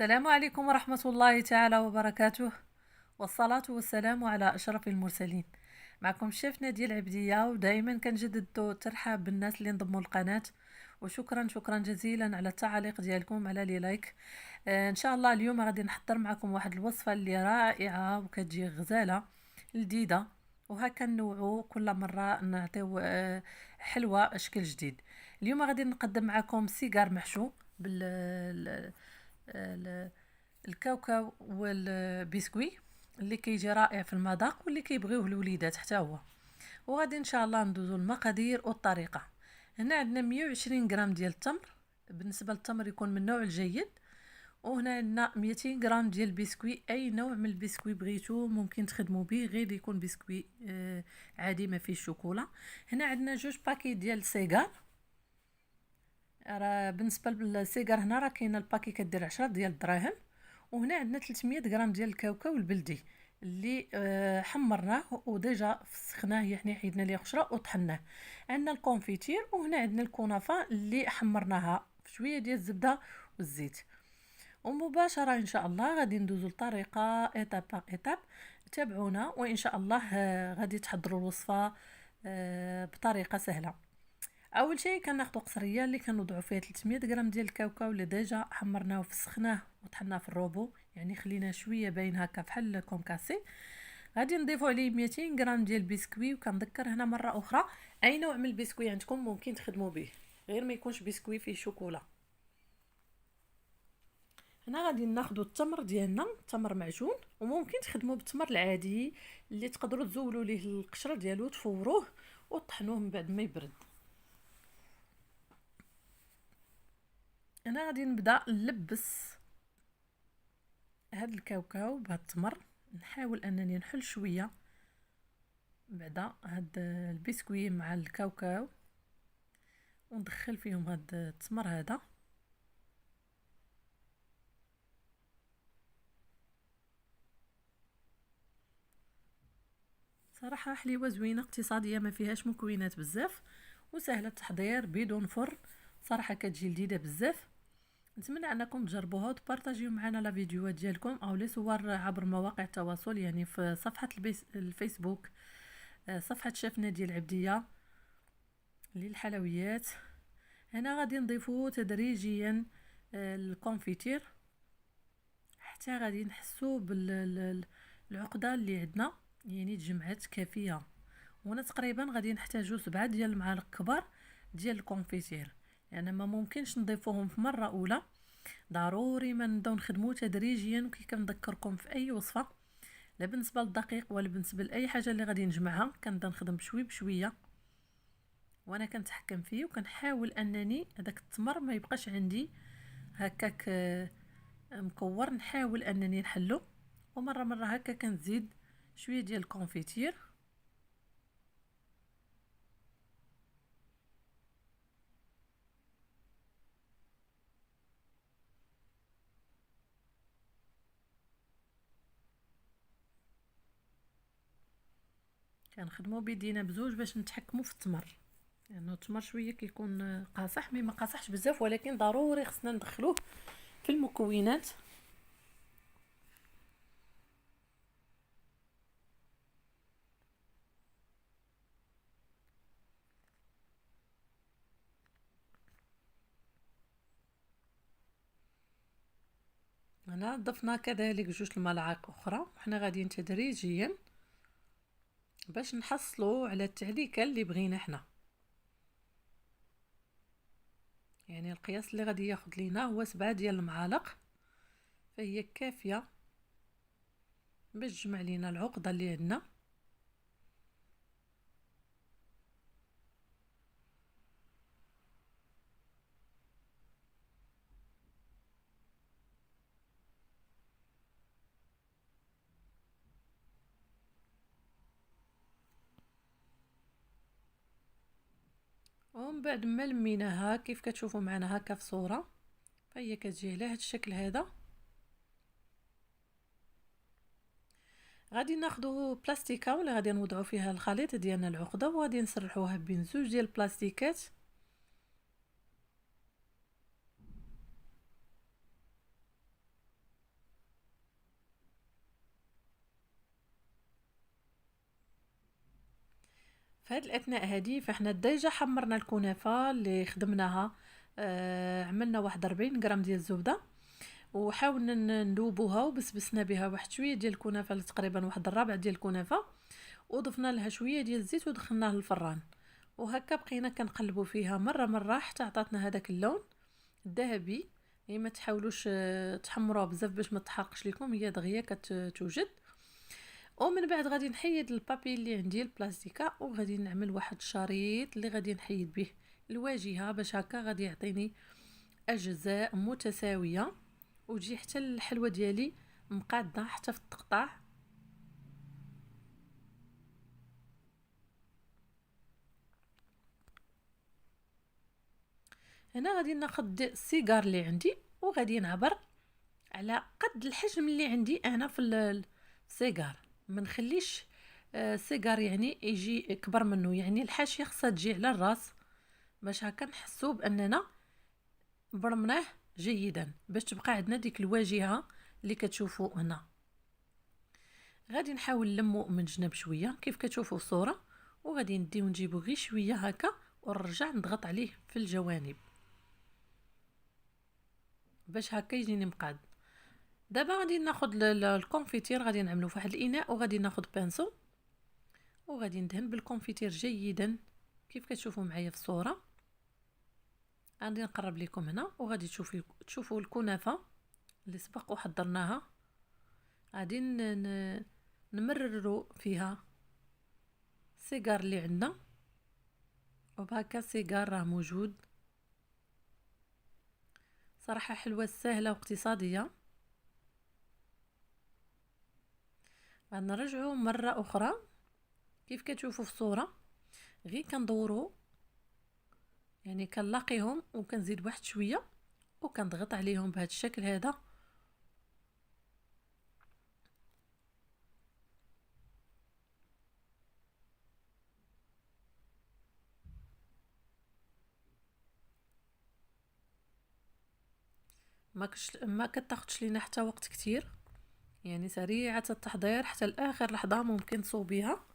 السلام عليكم ورحمة الله تعالى وبركاته، والصلاة والسلام على أشرف المرسلين. معكم الشيف نادية العبدية، ودائما كنجدد الترحاب بالناس اللي انضموا للقناة. وشكرا جزيلا على التعاليق ديالكم، على لي لايك. ان شاء الله اليوم غادي نحضر معكم واحد الوصفة اللي رائعة وكتجي غزالة لذيذة، وهكا نوعو كل مرة نعطيو حلوة شكل جديد. اليوم غادي نقدم معكم سيجار محشو بال ال- الكاوكاو والبسكوي اللي كيجي رائع في المذاق واللي كيبغيوه الوليدات حتى هو. وغادي ان شاء الله ندوزو المقادير والطريقه. هنا عندنا 120 غرام ديال التمر، بالنسبه للتمر يكون من النوع الجيد. وهنا عندنا 200 غرام ديال البسكوي، اي نوع من البسكوي بغيتو ممكن تخدموا به، غير يكون بسكوي عادي ما فيه الشوكولا. هنا عندنا جوج باكي ديال السيجار. راه بالنسبه للسيجار هنا راه كاينه الباكي كدير 10 ديال الدراهم. وهنا عندنا 300 غرام ديال الكاوكاو البلدي اللي حمرناه وديجا فسخناه، يعني حيدنا ليه قشره وطحناه. عندنا الكونفيتير، وهنا عندنا الكنافه اللي حمرناها في شويه ديال الزبده والزيت. ومباشره ان شاء الله غادي ندوزو لطريقه ايتاب باغ ايتاب. تابعونا وان شاء الله غادي تحضروا الوصفه بطريقه سهله. اول شيء كناخذوا قصريه اللي كنوضعوا فيها 300 غرام ديال الكاوكاو اللي ديجا حمرناه وفسخناه وطحناه في الروبو، يعني خليناه شويه باين هكا بحال كونكاسي. غادي نضيفوا عليه 200 غرام ديال البسكوي، وكنذكر هنا مره اخرى اي نوع من البسكوي عندكم ممكن تخدموا به، غير ما يكونش بسكوي فيه شوكولا. هنا غادي ناخذوا التمر ديالنا، تمر معجون، وممكن تخدموا بالتمر العادي اللي تقدروا تزولوا ليه القشره ديالو، تفوروه وطحنوه من بعد ما يبرد. انا غادي نبدا نلبس هاد الكاوكاو بهاد التمر، نحاول انني نحل شويه بعدا هاد البسكوي مع الكاوكاو، وندخل فيهم هاد التمر هذا. صراحه حليوه زوينه اقتصاديه، ما فيهاش مكونات بزاف، وسهله التحضير بدون فرن. صراحه كتجي لذيذه بزاف. نتمنى انكم تجربوها وتبارطاجيو معنا لا فيديوهات ديالكم او لي صور عبر مواقع التواصل، يعني في صفحه الفيسبوك، صفحه شيف نادية العبديه للحلويات. هنا غادي نضيفو تدريجيا الكونفيتير حتى غادي نحسو بالعقده اللي عندنا، يعني تجمعت كافيه. وهنا تقريبا غادي نحتاجو 7 ديال المعالق كبار ديال الكونفيتير، يعني ما ممكنش نضيفوهم في مره اولى، ضروري ما نبداو نخدمو تدريجيا. وكي كنذكركم في اي وصفه، لا بالنسبه للدقيق ولا بالنسبه لاي حاجه اللي غادي نجمعها، كنبدا نخدم بشوي بشويه وانا كنتحكم فيه، وكنحاول انني هذاك التمر ما يبقاش عندي هكاك مكور. نحاول انني نحلو، ومره مره هكا كنزيد شويه ديال الكونفيتير. كنخدموا بيدينا بزوج باش نتحكموا في التمر، لانه يعني التمر شويه كيكون قاصح، مي ما قاصحش بزاف، ولكن ضروري خصنا ندخلوه في المكونات. هنا ضفنا كذلك 2 المعالق اخرى، وحنا غاديين تدريجيا باش نحصلوا على التعليكه اللي بغينا حنا. يعني القياس اللي غادي ياخذ لينا هو 7 ديال المعالق، فهي كافيه باش تجمع لينا العقده اللي عندنا. ومن بعد ما لميناها كيف كتشوفوا معنا هكا في صوره، فهي كتجي على هذا الشكل هذا. غادي ناخذوا بلاستيكه ولا غادي نوضعوا فيها الخليط ديالنا العقده، وغادي نسرحوها بين 2 ديال البلاستيكات. في هاد الاثناء هادي فاحنا ديجا حمرنا الكنافه اللي خدمناها. عملنا واحد 40 غرام ديال الزبده، وحاولنا ندوبوها وبسبسنا بها واحد شويه ديال الكنافه، تقريبا واحد الربع ديال الكنافه، وضفنا لها شويه ديال الزيت ودخلناه للفران. وهكا بقينا كنقلبوا فيها مره مره حتى عطاتنا هذاك اللون الذهبي. هي ما تحاولوش تحمروها بزاف باش ما تحرقش لكم، هي دغيا كتوجد. ومن بعد غادي نحيد البابي اللي عندي البلاستيكا، وغادي نعمل واحد الشريط اللي غادي نحيد به الواجهه، باش هكا غادي يعطيني اجزاء متساويه، وتجي حتى الحلوه ديالي مقاده حتى في التقطاع. هنا غادي ناخذ السيجار اللي عندي، وغادي نعبر على قد الحجم اللي عندي انا في السيجار. ما نخليش السيجار يعني يجي كبر منه، يعني الحاشيه خصها تجي على الراس، باش هكا نحسوا باننا برمناه جيدا، باش تبقى عندنا ديك الواجهه اللي كتشوفوا هنا. غادي نحاول نلمو من جنب شويه كيف كتشوفوا في الصوره، وغادي نديو نجيبو غير شويه هكا ونرجع نضغط عليه في الجوانب باش هكا يجيني مقاد. دابا غادي ناخذ الكونفيتير، غادي نعملو في واحد الاناء، وغادي ناخذ بانسو وغادي ندهن بالكونفيتير جيدا كيف كتشوفوا معايا في الصوره. غادي نقرب لكم هنا، وغادي تشوفوا الكنافه اللي سبق وحضرناها. غادي نمرروا فيها السيجار اللي عندنا، وبهكا السيجار راه موجود. صراحه حلوه سهله واقتصاديه. غادي نرجعوا مره اخرى كيف كتشوفوا في الصوره، غير كندوروا يعني كنلاقيهم وكنزيد واحد شويه وكنضغط عليهم بهذا الشكل هذا. ما كتاخذش لينا حتى وقت كتير، يعني سريعه التحضير حتى لاخر لحظه ممكن تصوبيها.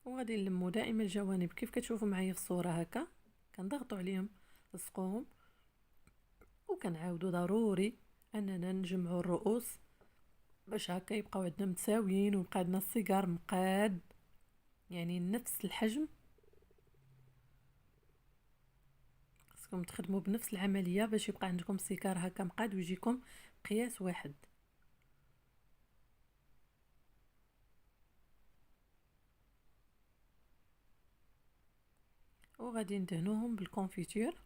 وغادي نلمو دائما الجوانب كيف كتشوفوا معايا في الصوره هكا، كنضغطوا عليهم لصقوهم، وكنعاودوا ضروري اننا نجمعوا الرؤوس باش هكا يبقاو عندنا متساويين، ويبقى عندنا السيجار مقاد يعني نفس الحجم. خصكم تخدموا بنفس العمليه باش يبقى عندكم السيجار هكا مقاد ويجيكم قياس واحد. وغادي ندهنوهم بالكونفيتير.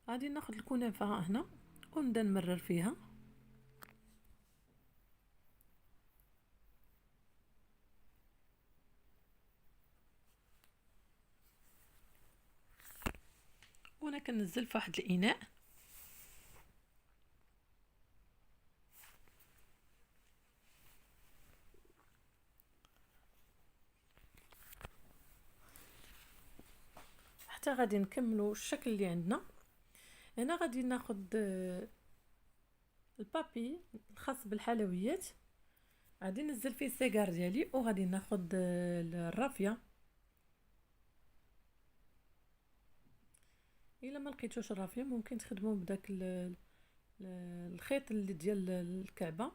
غادي ناخذ الكنافه هنا ونبدا نمرر فيها. وانا كنزل في واحد الاناء. حتى غادي نكملوا الشكل اللي عندنا. هنا غادي ناخذ البابي الخاص بالحلويات، غادي ننزل فيه السيجار ديالي، وغادي ناخذ الرافيه. الا ما لقيتوش الرافيه ممكن تخدموا بداك الخيط اللي ديال الكعبه،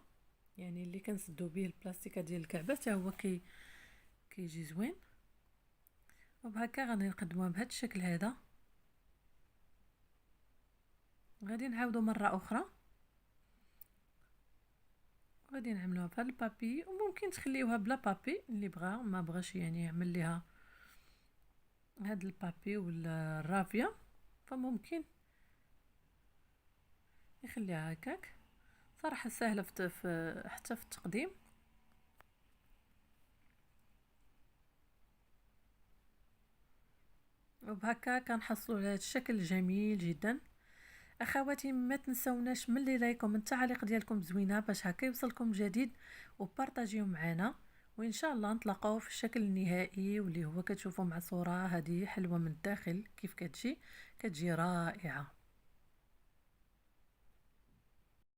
يعني اللي كنسدو به البلاستيكه ديال الكعبه، حتى هو كيجي زوين. وبهكا غادي نقدموها بهذا الشكل هذا. غادي نعاودو مره اخرى، غادي نعملوها بهذا البابي، وممكن تخليوها بلا بابي اللي بغا، ما بغاش يعني يعمل ليها هاد البابي ولا الرافيه فممكن يخليها هكاك. صراحه سهله حتى في التقديم. وبهكا كنحصلوا على هذا الشكل جميل جدا. اخواتي ما تنسوناش من لي لايك ومن التعليق ديالكم زوينه باش هكا يوصلكم جديد، وبارطاجيو معنا، وان شاء الله نتلاقاو في الشكل النهائي واللي هو كتشوفوا مع صوره هذه حلوه من الداخل كيف كتجي رائعه.